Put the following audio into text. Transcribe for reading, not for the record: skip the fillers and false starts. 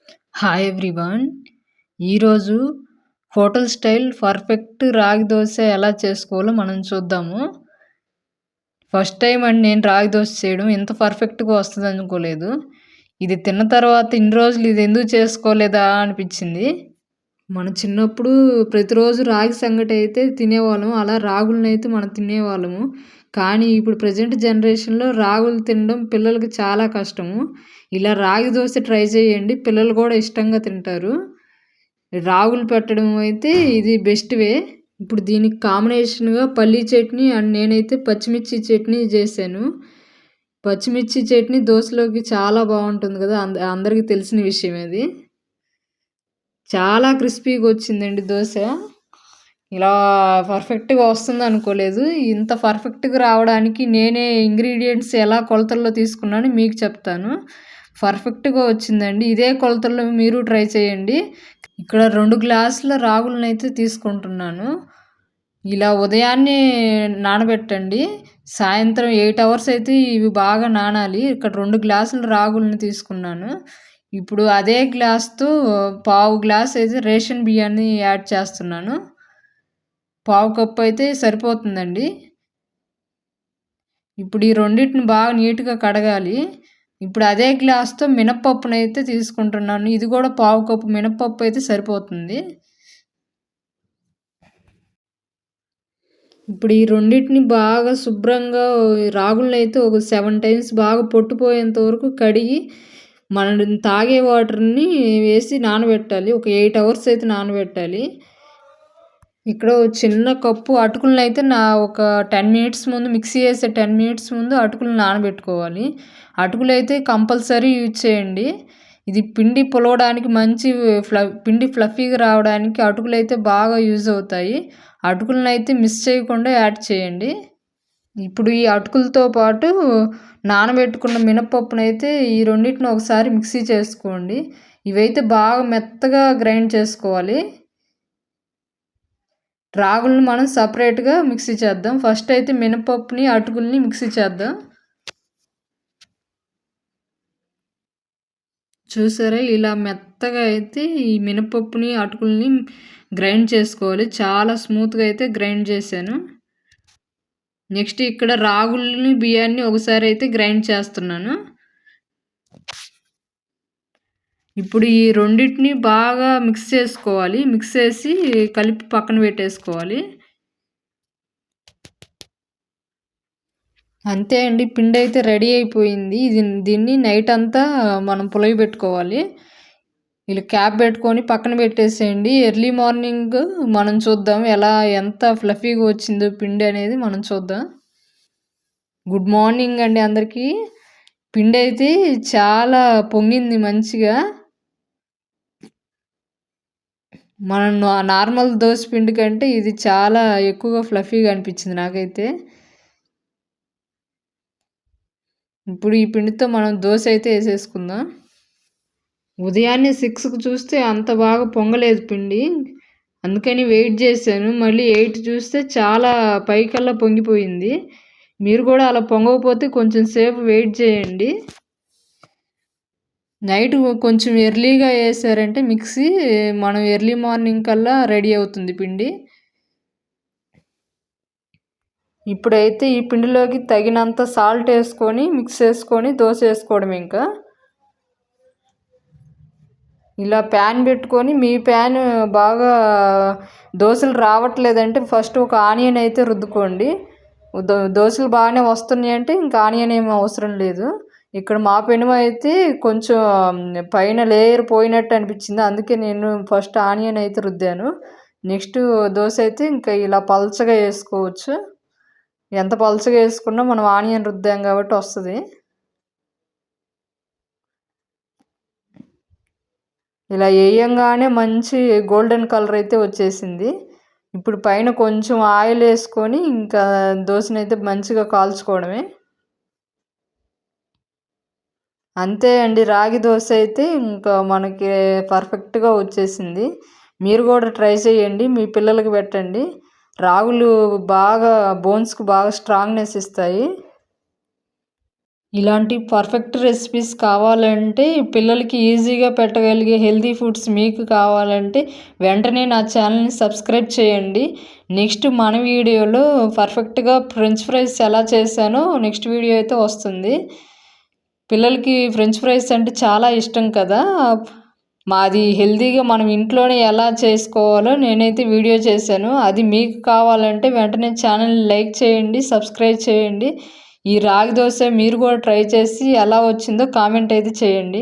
Hi everyone. ఈరోజు hotel style perfect రాగి దోశ ఎలా చేసుకోవాలో మనం చూద్దాము. ఫస్ట్ టైం అండి నేను రాగి దోశ చేయడం. ఇంత పర్ఫెక్ట్‌గా వస్తది అనుకోలేదు. ఇది తిన్న తర్వాత ఇన్ని రోజులు ఇది ఎందుకు చేసుకోలేదా అనిపించింది. మన చిన్నప్పుడు ప్రతిరోజు రాగి సంగటి అయితే తినేవాళ్ళం. అలా రాగులనైతే మనం తినేవాళ్ళము. కానీ ఇప్పుడు ప్రెజెంట్ జనరేషన్‌లో రాగులు తినడం పిల్లలకి చాలా కష్టము. ఇలా రాగి దోశ ట్రై చేయండి. పిల్లలు కూడా ఇష్టంగా తింటారు. రాగులు పెట్టడం అయితే ఇది బెస్ట్ వే. ఇప్పుడు దీనికి కాంబినేషన్‌గా పల్లీ చట్నీ అండ్ నేనైతే పచ్చిమిర్చి చట్నీ చేశాను. పచ్చిమిర్చి చట్నీ దోసలోకి చాలా బావుంటుంది కదా! అందరికీ తెలిసిన విషయమే అది. చాలా క్రిస్పీగా వచ్చిందండి దోస. ఇలా పర్ఫెక్ట్‌గా వస్తుందనుకోలేదు. ఇంత పర్ఫెక్ట్‌గా రావడానికి నేనే ఇంగ్రీడియెంట్స్ ఎలా కొలతల్లో తీసుకున్నానో మీకు చెప్తాను. పర్ఫెక్ట్‌గా వచ్చిందండి. ఇదే కొలతల్లో మీరు ట్రై చేయండి. ఇక్కడ 2 గ్లాసుల రాగులనైతే తీసుకుంటున్నాను. ఇలా ఉదయాన్నే నానబెట్టండి. సాయంత్రం 8 అవర్స్ అయితే ఇవి బాగా నానాలి. ఇక్కడ 2 గ్లాసుల రాగులను తీసుకున్నాను. ఇప్పుడు అదే గ్లాస్‌తో పావు గ్లాస్ అయితే రేషన్ బియ్యాన్ని యాడ్ చేస్తున్నాను. పావు కప్పు అయితే సరిపోతుందండి. ఇప్పుడు ఈ రెండిటిని బాగా నీట్‌గా కడగాలి. ఇప్పుడు అదే గ్లాస్‌తో మినపప్పునైతే తీసుకుంటున్నాను. ఇది కూడా పావు కప్పు మినపప్పు అయితే సరిపోతుంది. ఇప్పుడు ఈ రెండిటిని బాగా శుభ్రంగా రాగులనైతే ఒక 7 టైమ్స్ బాగా పొట్టుపోయేంత వరకు కడిగి మనం తాగే వాటర్‌ని వేసి నానబెట్టాలి. ఒక 8 అవర్స్ అయితే నానబెట్టాలి. ఇక్కడ చిన్న కప్పు అటుకులనైతే ఒక 10 మినిట్స్ ముందు మిక్సీ చేసే 10 మినిట్స్ ముందు అటుకులను నానబెట్టుకోవాలి. అటుకులైతే కంపల్సరీ యూజ్ చేయండి. ఇది పిండి పులవడానికి మంచి పిండి ఫ్లఫీగా రావడానికి అటుకులైతే బాగా యూజ్ అవుతాయి. అటుకులనైతే మిస్ చేయకుండా యాడ్ చేయండి. ఇప్పుడు ఈ అటుకులతో పాటు నానబెట్టుకున్న మినపప్పునైతే ఈ రెండిటిని ఒకసారి మిక్సీ చేసుకోండి. ఇవైతే బాగా మెత్తగా గ్రైండ్ చేసుకోవాలి. రాగులను మనం సపరేట్‌గా మిక్సీ చేద్దాం. ఫస్ట్ అయితే మినపప్పుని, అటుకుల్ని మిక్సీ చేద్దాం. చూసారా ఇలా మెత్తగా అయితే ఈ మినపప్పుని, అటుకుల్ని గ్రైండ్ చేసుకోవాలి. చాలా స్మూత్‌గా అయితే గ్రైండ్ చేశాను. నెక్స్ట్ ఇక్కడ రాగుల్ని, బియ్యాన్ని ఒకసారి అయితే గ్రైండ్ చేస్తున్నాను. ఇప్పుడు ఈ రెండిటిని బాగా మిక్స్ చేసుకోవాలి. మిక్స్ చేసి కలిపి పక్కన పెట్టేసుకోవాలి. అంతే అండి, పిండి అయితే రెడీ అయిపోయింది. దీన్ని నైట్ అంతా మనం పులియబెట్టుకోవాలి. ఇలా క్యాప్ పెట్టుకొని పక్కన పెట్టేసేయండి. ఎర్లీ మార్నింగ్ మనం చూద్దాం ఎంత ఫ్లఫీగా వచ్చిందో పిండి అనేది మనం చూద్దాం. గుడ్ మార్నింగ్ అండి అందరికీ. పిండి అయితే చాలా పొంగింది మంచిగా. మనం నార్మల్ దోశ పిండి కంటే ఇది చాలా ఎక్కువగా ఫ్లఫీగా అనిపించింది నాకైతే. ఇప్పుడు ఈ పిండితో మనం దోశ అయితే వేసేసుకుందాం. ఉదయాన్నే 6కి చూస్తే అంత బాగా పొంగలేదు పిండి. అందుకని వెయిట్ చేశాను. మళ్ళీ 8 చూస్తే చాలా పైకల్లా పొంగిపోయింది. మీరు కూడా అలా పొంగకపోతే కొంచెం సేపు వెయిట్ చేయండి. నైట్ కొంచెం ఎర్లీగా వేసారంటే మిక్సీ మనం ఎర్లీ మార్నింగ్ కల్లా రెడీ అవుతుంది పిండి. ఇప్పుడైతే ఈ పిండిలోకి తగినంత సాల్ట్ వేసుకొని మిక్స్ చేసుకొని దోశ వేసుకోవడం. ఇంకా ఇలా ప్యాన్ పెట్టుకొని మీ ప్యాన్ బాగా దోశలు రావట్లేదంటే ఫస్ట్ ఒక ఆనియన్ అయితే రుద్దుకోండి. దోశలు బాగానే వస్తున్నాయి అంటే ఇంకా ఆనియన్ ఏమీ అవసరం లేదు. ఇక్కడ మా పెనుమ అయితే కొంచెం పైన లేయర్ పోయినట్టు అనిపించింది. అందుకే నేను ఫస్ట్ ఆనియన్ అయితే రుద్దాను. నెక్స్ట్ దోశ అయితే ఇంకా ఇలా పల్చగా వేసుకోవచ్చు. ఎంత పల్చగా వేసుకున్నా మనం ఆనియన్ రుద్దాం కాబట్టి వస్తుంది. ఇలా వేయంగానే మంచి గోల్డెన్ కలర్ అయితే వచ్చేసింది. ఇప్పుడు పైన కొంచెం ఆయిల్ వేసుకొని ఇంకా దోశనైతే మంచిగా కాల్చుకోవడమే. అంతే అండి, రాగి దోశ అయితే ఇంకా మనకి పర్ఫెక్ట్గా వచ్చేసింది. మీరు కూడా ట్రై చేయండి, మీ పిల్లలకి పెట్టండి. రాగులు బాగా బోన్స్కి బాగా స్ట్రాంగ్నెస్ ఇస్తాయి. ఇలాంటి పర్ఫెక్ట్ రెసిపీస్ కావాలంటే, పిల్లలకి ఈజీగా పెట్టగలిగే హెల్తీ ఫుడ్స్ మీకు కావాలంటే, వెంటనే నా ఛానల్‌ని సబ్స్క్రైబ్ చేయండి. నెక్స్ట్ మన వీడియోలో పర్ఫెక్ట్‌గా ఫ్రెంచ్ ఫ్రైస్ ఎలా చేశానో నెక్స్ట్ వీడియో అయితే వస్తుంది. పిల్లలకి ఫ్రెంచ్ ఫ్రైస్ అంటే చాలా ఇష్టం కదా! మాది హెల్తీగా మనం ఇంట్లోనే ఎలా చేసుకోవాలో నేనైతే వీడియో చేశాను. అది మీకు కావాలంటే వెంటనే ఛానల్‌ని లైక్ చేయండి, సబ్స్క్రైబ్ చేయండి. ఈ రాగి దోస మీరు కూడా ట్రై చేసి ఎలా వచ్చిందో కామెంట్ అయితే చేయండి.